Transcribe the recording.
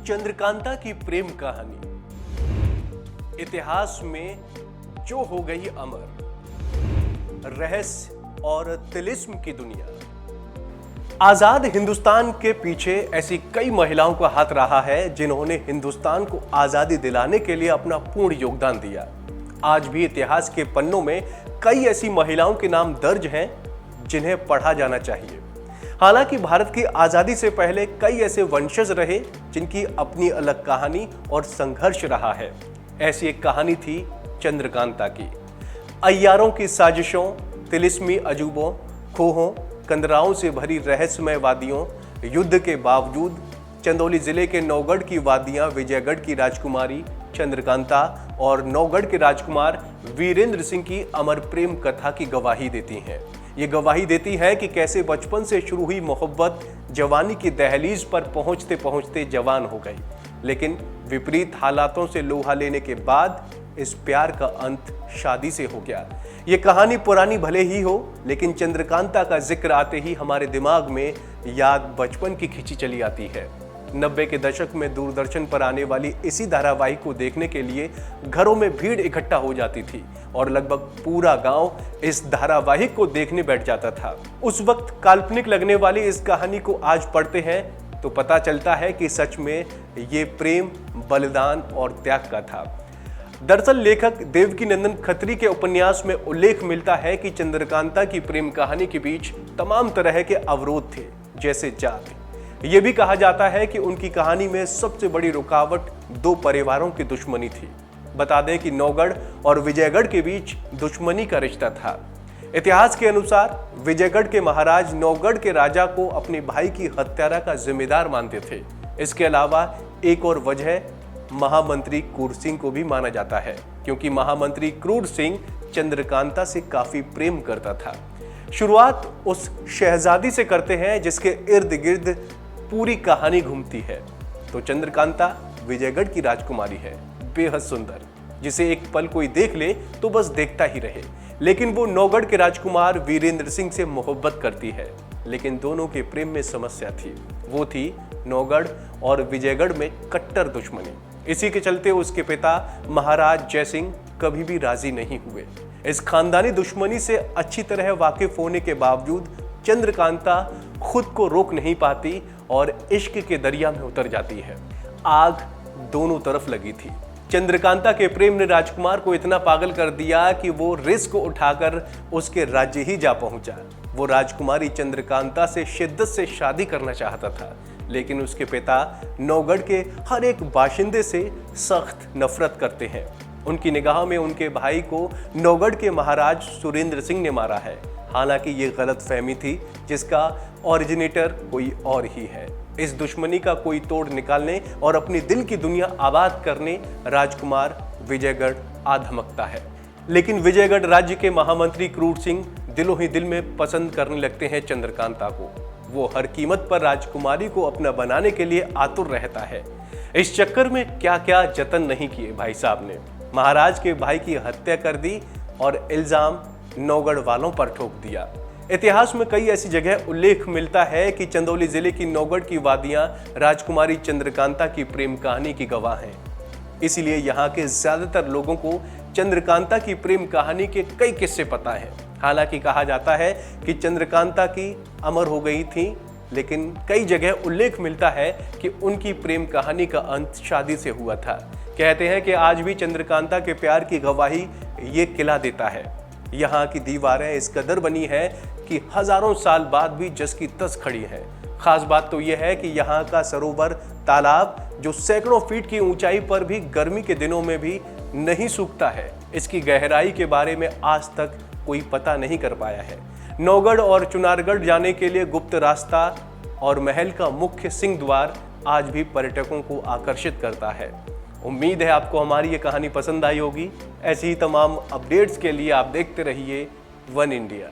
चंद्रकांता की प्रेम कहानी इतिहास में जो हो गई अमर, रहस्य और तिलिस्म की दुनिया। आजाद हिंदुस्तान के पीछे ऐसी कई महिलाओं का हाथ रहा है जिन्होंने हिंदुस्तान को आजादी दिलाने के लिए अपना पूर्ण योगदान दिया। आज भी इतिहास के पन्नों में कई ऐसी महिलाओं के नाम दर्ज हैं जिन्हें पढ़ा जाना चाहिए। हालांकि भारत की आजादी से पहले कई ऐसे वंशज रहे जिनकी अपनी अलग कहानी और संघर्ष रहा है। ऐसी एक कहानी थी चंद्रकांता की। अय्यारों की साजिशों, तिलिस्मी अजूबों, खोहों, कंदराओं से भरी रहस्यमय वादियों, युद्ध के बावजूद चंदौली जिले के नौगढ़ की वादियां विजयगढ़ की राजकुमारी चंद्रकांता और नौगढ़ के राजकुमार वीरेंद्र सिंह की अमर प्रेम कथा की गवाही देती हैं। ये गवाही देती है कि कैसे बचपन से शुरू हुई मोहब्बत जवानी की दहलीज पर पहुंचते पहुंचते जवान हो गई, लेकिन विपरीत हालातों से लोहा लेने के बाद इस प्यार का अंत शादी से हो गया। ये कहानी पुरानी भले ही हो, लेकिन चंद्रकांता का जिक्र आते ही हमारे दिमाग में याद बचपन की खिंची चली आती है। 90 के दशक में दूरदर्शन पर आने वाली इसी धारावाहिक को देखने के लिए घरों में भीड़ इकट्ठा हो जाती थी और लगभग पूरा गांव इस धारावाहिक को देखने बैठ जाता था। उस वक्त काल्पनिक लगने वाली इस कहानी को आज पढ़ते हैं तो पता चलता है कि सच में ये प्रेम, बलिदान और त्याग का था। दरअसल लेखक देवकीनंदन खत्री के उपन्यास में उल्लेख मिलता है कि चंद्रकांता की प्रेम कहानी के बीच तमाम तरह के अवरोध थे, जैसे जाति। यह भी कहा जाता है कि उनकी कहानी में सबसे बड़ी रुकावट दो परिवारों की दुश्मनी थी। बता दें कि नौगढ़ और विजयगढ़ के बीच दुश्मनी का रिश्ता था। इतिहास के अनुसार विजयगढ़ के महाराज नौगढ़ के राजा को अपने भाई की हत्यारा का जिम्मेदार मानते थे। इसके अलावा एक और वजह महामंत्री क्रूर सिंह को भी माना जाता है, क्योंकि महामंत्री क्रूर सिंह चंद्रकांता से काफी प्रेम करता था। शुरुआत उस शहजादी से करते हैं जिसके इर्द गिर्द पूरी कहानी घूमती है। तो चंद्रकांता विजयगढ़ की राजकुमारी है, बेहद सुंदर, जिसे एक पल कोई देख ले तो बस देखता ही रहे। लेकिन वो नौगढ़ के राजकुमार वीरेंद्र सिंह से मोहब्बत करती है। लेकिन दोनों के प्रेम में समस्या थी, वो थी नौगढ़ और विजयगढ़ में कट्टर दुश्मनी। इसी के चलते उसके पिता महाराज जयसिंह कभी भी राजी नहीं हुए। इस खानदानी दुश्मनी से अच्छी तरह वाकिफ होने के बावजूद चंद्रकांता खुद को रोक नहीं पाती और इश्क के दरिया में उतर जाती है। आग दोनों तरफ लगी थी। चंद्रकांता के प्रेम ने राजकुमार को इतना पागल कर दिया कि वो रिस्क उठाकर उसके राज्य ही जा पहुंचा। वो राजकुमारी चंद्रकांता से शिद्दत से शादी करना चाहता था, लेकिन उसके पिता नौगढ़ के हर एक बाशिंदे से सख्त नफरत करते हैं। उनकी निगाह में उनके भाई को नौगढ़ के महाराज सुरेंद्र सिंह ने मारा है। हालांकि ये गलतफहमी थी जिसका ओरिजिनेटर कोई और ही है। इस दुश्मनी का कोई तोड़ निकालने और अपनी दिल की दुनिया आबाद करने राजकुमार विजयगढ़ आ धमकता है। लेकिन विजयगढ़ राज्य के महामंत्री क्रूर सिंह दिलों ही दिल में पसंद करने लगते हैं चंद्रकांता को। वो हर कीमत पर राजकुमारी को अपना बनाने के लिए आतुर रहता है। इस चक्कर में क्या क्या जतन नहीं किए भाई साहब ने। महाराज के भाई की हत्या कर दी और इल्जाम नौगढ़ वालों पर ठोक दिया। इतिहास में कई ऐसी जगह उल्लेख मिलता है कि चंदौली जिले की नौगढ़ की वादियां राजकुमारी चंद्रकांता की प्रेम कहानी की गवाह हैं। इसीलिए यहाँ के ज्यादातर लोगों को चंद्रकांता की प्रेम कहानी के कई किस्से पता हैं। हालांकि कहा जाता है कि चंद्रकांता की अमर हो गई थी, लेकिन कई जगह उल्लेख मिलता है कि उनकी प्रेम कहानी का अंत शादी से हुआ था। कहते हैं कि आज भी चंद्रकांता के प्यार की गवाही ये किला देता है। यहाँ की दीवारें इस कदर बनी है कि हजारों साल बाद भी जस की तस खड़ी है। खास बात तो यह है कि यहाँ का सरोवर तालाब जो सैकड़ों फीट की ऊंचाई पर भी गर्मी के दिनों में भी नहीं सूखता है, इसकी गहराई के बारे में आज तक कोई पता नहीं कर पाया है। नौगढ़ और चुनारगढ़ जाने के लिए गुप्त रास्ता और महल का मुख्य सिंह द्वार आज भी पर्यटकों को आकर्षित करता है। उम्मीद है आपको हमारी ये कहानी पसंद आई होगी। ऐसी ही तमाम अपडेट्स के लिए आप देखते रहिए वन इंडिया।